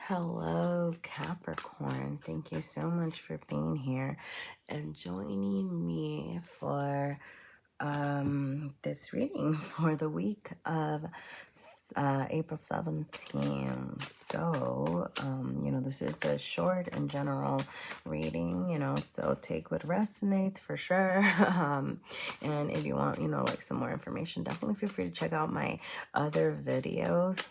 Hello, Capricorn. Thank you so much for being here and joining me for this reading for the week of April 17th. So, this is a short and general reading, so take what resonates for sure. And if you want, like some more information, definitely feel free to check out my other videos.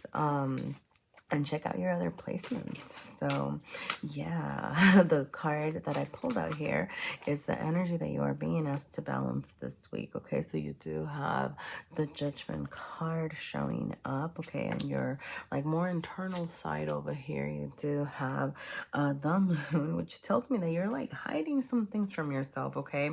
And check out your other placements. So yeah, the card that I pulled out here is the energy that you are being asked to balance this week. Okay, so you do have the Judgment card showing up. Okay, and your like more internal side over here, you do have the Moon, which tells me that you're like hiding some things from yourself. Okay,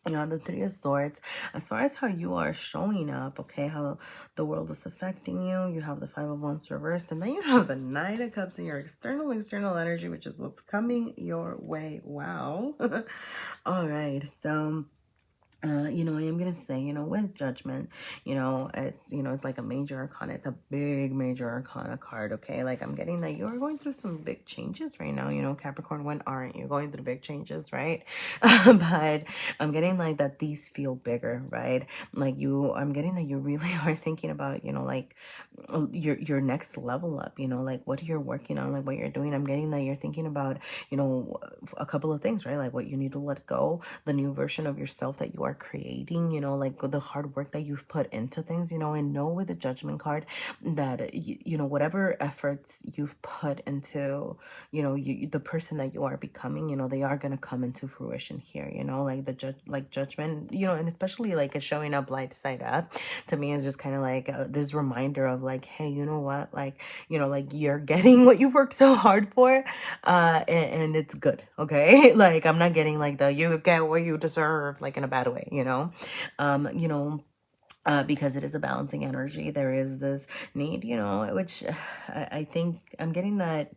you have the Three of Swords. As far as how you are showing up, okay, how the world is affecting you, you have the Five of Wands reversed, and then you have the Knight of Cups in your external energy, which is what's coming your way. Wow. All right, so I am gonna say, with Judgment, it's like a major arcana. It's a big major arcana card. Okay, like I'm getting that you are going through some big changes right now. Capricorn, when aren't you going through big changes, right? But I'm getting like that these feel bigger, right? Like I'm getting that you really are thinking about, like your next level up. Like what you're working on, like what you're doing. I'm getting that you're thinking about, a couple of things, right? Like what you need to let go, the new version of yourself that you are creating, like the hard work that you've put into things, and know with the Judgment card that, whatever efforts you've put into, the person that you are becoming, they are going to come into fruition here, like Judgment, and especially like it's showing up light side up to me is just kind of like this reminder of like, hey, you know what, like, like you're getting what you've worked so hard for, and it's good. Okay. Like I'm not getting like the you get what you deserve, like in a bad way, um you know because it is a balancing energy. There is this need, which I think I'm getting that,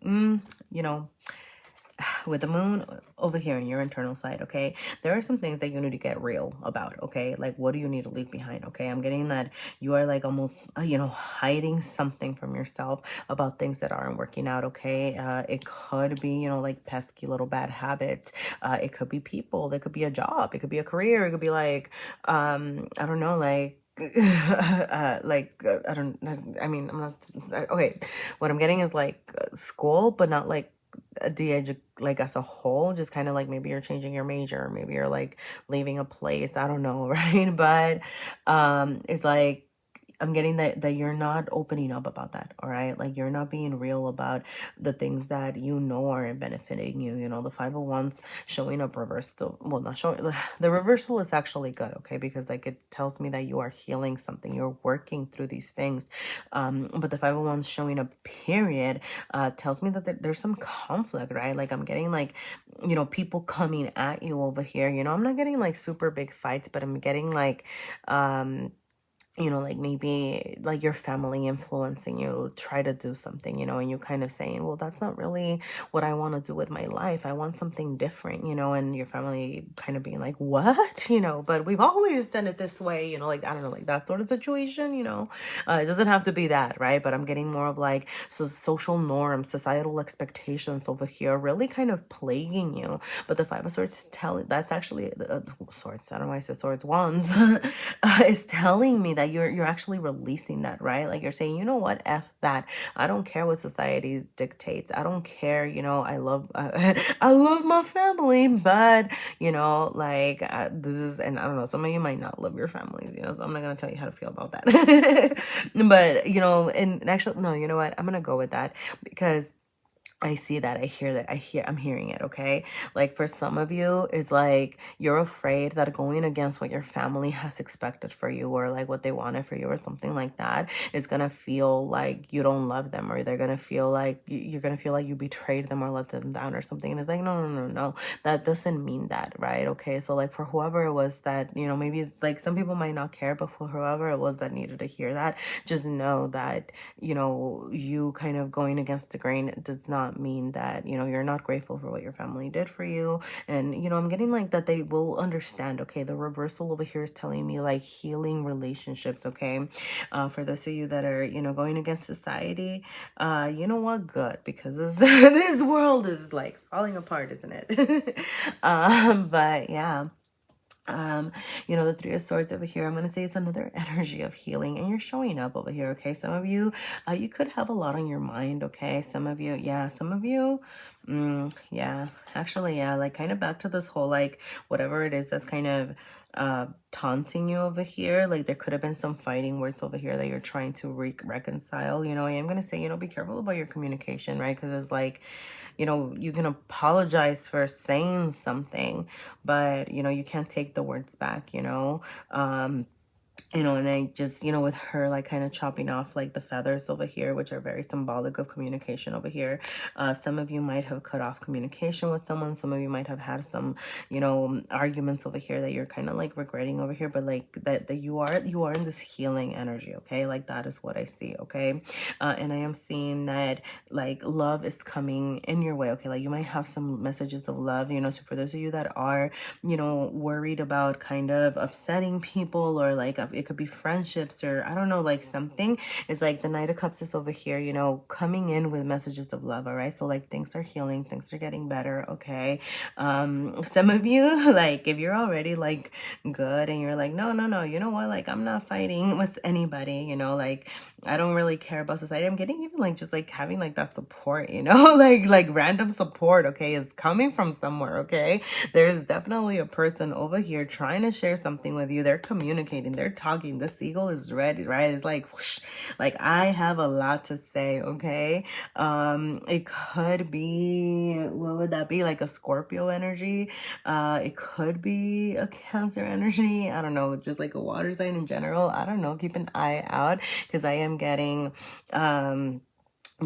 with the Moon over here in your internal side. Okay, there are some things that you need to get real about. Okay, like what do you need to leave behind? Okay, I'm getting that you are like almost hiding something from yourself about things that aren't working out. Okay, it could be like pesky little bad habits. It could be people, it could be a job, it could be a career, it could be like I don't know, like I mean, I'm not okay. What I'm getting is like school, but not like the edge, like as a whole, just kind of like maybe you're changing your major, maybe you're like leaving a place, I don't know. Right? But it's like I'm getting that you're not opening up about that. All right, like you're not being real about the things that aren't benefiting you. The Five of Wands showing up reversed. Well, not showing, the reversal is actually good. Okay, because like it tells me that you are healing something, you're working through these things. But the Five of Wands showing up period tells me that there's some conflict, right? Like I'm getting like people coming at you over here. I'm not getting like super big fights, but I'm getting like like maybe like your family influencing you to try to do something, and you kind of saying, well, that's not really what I want to do with my life. I want something different, and your family kind of being like, what? But we've always done it this way, like, I don't know, like that sort of situation, it doesn't have to be that, right? But I'm getting more of like social norms, societal expectations over here really kind of plaguing you. But the Five of Swords that's actually swords. I don't know why I said swords, wands. Is telling me that you're actually releasing that, right? Like you're saying, you know what, F that. I don't care what society dictates. I don't care, I love I love my family, but like this is, and I don't know, some of you might not love your families, so I'm not gonna tell you how to feel about that. But and actually no, you know what, I'm gonna go with that because I see that, I hear that, I'm hearing it. Okay, like for some of you is like you're afraid that going against what your family has expected for you, or like what they wanted for you, or something like that, is gonna feel like you don't love them, or they're gonna feel like you're gonna feel like you betrayed them or let them down or something. And it's like, no, no, no, no, that doesn't mean that, right? Okay, so like for whoever it was that maybe it's like some people might not care, but for whoever it was that needed to hear that, just know that you kind of going against the grain does not not mean that, you know, you're not grateful for what your family did for you. And, you know, I'm getting like that they will understand. Okay. The reversal over here is telling me like healing relationships. Okay. For those of you that are, you know, going against society, you know what? Good, because this world is like falling apart, isn't it? But yeah. Um, you know, the Three of Swords over here, I'm going to say it's another energy of healing, and you're showing up over here. Okay. Some of you, you could have a lot on your mind. Okay. Some of you, yeah, some of you, yeah, actually, yeah, like kind of back to this whole, like, whatever it is that's kind of, taunting you over here. Like there could have been some fighting words over here that you're trying to reconcile. You know, I am going to say, you know, be careful about your communication, right? Because it's like, you know, you can apologize for saying something, but, you know, you can't take the words back, you know. You know, and I just, you know, with her like kind of chopping off like the feathers over here, which are very symbolic of communication over here. Some of you might have cut off communication with someone. Some of you might have had some, you know, arguments over here that you're kind of like regretting over here, but like that you are in this healing energy. Okay. Like that is what I see. Okay. And I am seeing that like love is coming in your way. Okay. Like you might have some messages of love, you know, so for those of you that are, you know, worried about kind of upsetting people, or like it could be friendships, or I don't know, like something, it's like the Knight of Cups is over here, you know, coming in with messages of love. All right. So like things are healing, things are getting better. Okay. Some of you, like if you're already like good and you're like, no, you know what, like I'm not fighting with anybody, you know, like I don't really care about society. I'm getting even like just like having like that support, you know, like random support, okay, is coming from somewhere. Okay. There's definitely a person over here trying to share something with you. They're communicating, they're talking. The seagull is ready, right? It's like whoosh, like I have a lot to say. Okay. It could be, what would that be, like a Scorpio energy? It could be a Cancer energy. I don't know, just like a water sign in general. I don't know, keep an eye out, because I am getting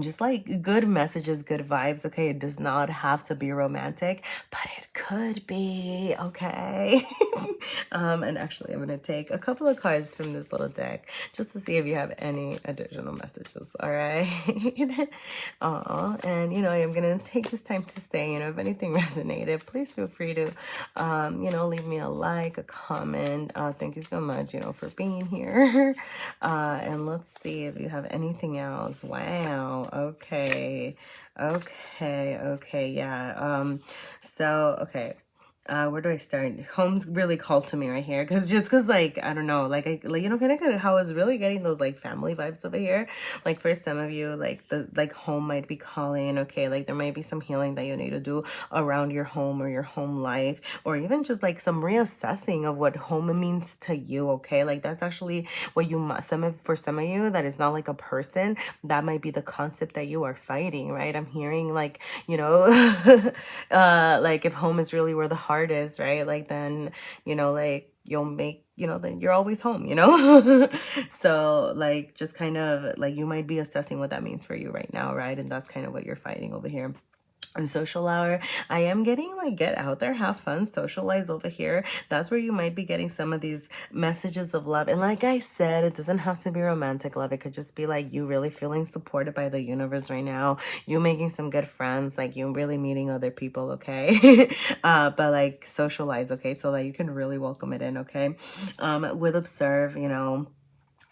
just like good messages, good vibes. Okay. It does not have to be romantic, but it could be. Okay. And actually I'm going to take a couple of cards from this little deck just to see if you have any additional messages. All right. And you know, I'm going to take this time to say, you know, if anything resonated, please feel free to, you know, leave me a like, a comment. Thank you so much, you know, for being here. And let's see if you have anything else. Wow. Okay. Yeah. So, okay. Where do I start? Home's really called to me right here, because like I don't know, like you know, kind of how I was really getting those like family vibes over here. Like for some of you, like the home might be calling. Okay, like there might be some healing that you need to do around your home or your home life, or even just like some reassessing of what home means to you. Okay, like that's actually what you must. For some of you, that is not like a person. That might be the concept that you are fighting. Right? I'm hearing like, you know, like if home is really where the heart is, right? Like then, you know, like you'll make, you know, then you're always home, you know. So like just kind of like you might be assessing what that means for you right now, right? And that's kind of what you're fighting over here. And social hour, I am getting like get out there, have fun, socialize over here. That's where you might be getting some of these messages of love. And like I said, it doesn't have to be romantic love. It could just be like you really feeling supported by the universe right now, you making some good friends, like you really meeting other people. Okay. But like socialize, okay, so that you can really welcome it in. Okay. With observe, you know,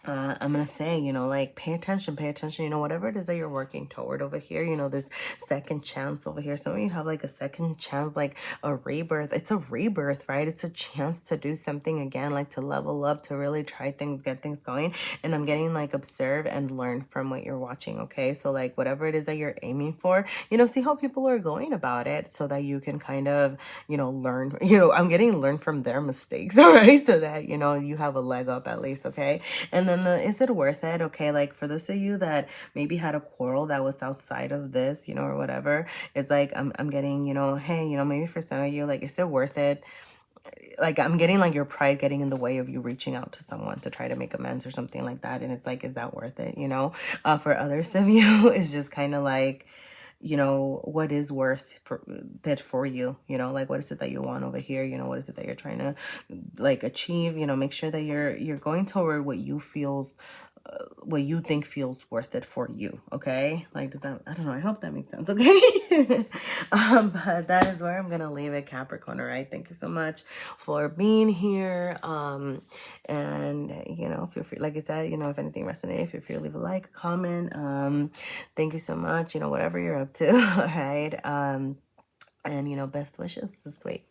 I'm gonna say, you know, like pay attention, you know, whatever it is that you're working toward over here, you know, this second chance over here. Some of you have like a second chance, like a rebirth. It's a rebirth, right? It's a chance to do something again, like to level up, to really try things, get things going. And I'm getting like observe and learn from what you're watching. Okay. So like whatever it is that you're aiming for, you know, see how people are going about it so that you can kind of, you know, learn, you know, I'm getting learn from their mistakes. All right. So that, you know, you have a leg up at least. Okay. And then is it worth it? Okay, like for those of you that maybe had a quarrel that was outside of this, you know, or whatever, it's like I'm getting, you know, hey, you know, maybe for some of you, like, is it worth it? Like I'm getting like your pride getting in the way of you reaching out to someone to try to make amends or something like that. And it's like, is that worth it? You know, for others of you, it's just kind of like, you know, what is worth for you, you know, like what is it that you want over here, you know, what is it that you're trying to like achieve, you know, make sure that you're going toward what you feels what you think feels worth it for you. Okay, like, does that, I don't know, I hope that makes sense. Okay. But that is where I'm gonna leave it, Capricorn. All right, thank you so much for being here. And you know, feel free, like I said, you know, if anything resonated, feel free to leave a like, a comment. Thank you so much, you know, whatever you're up to. All right. And you know, best wishes this week.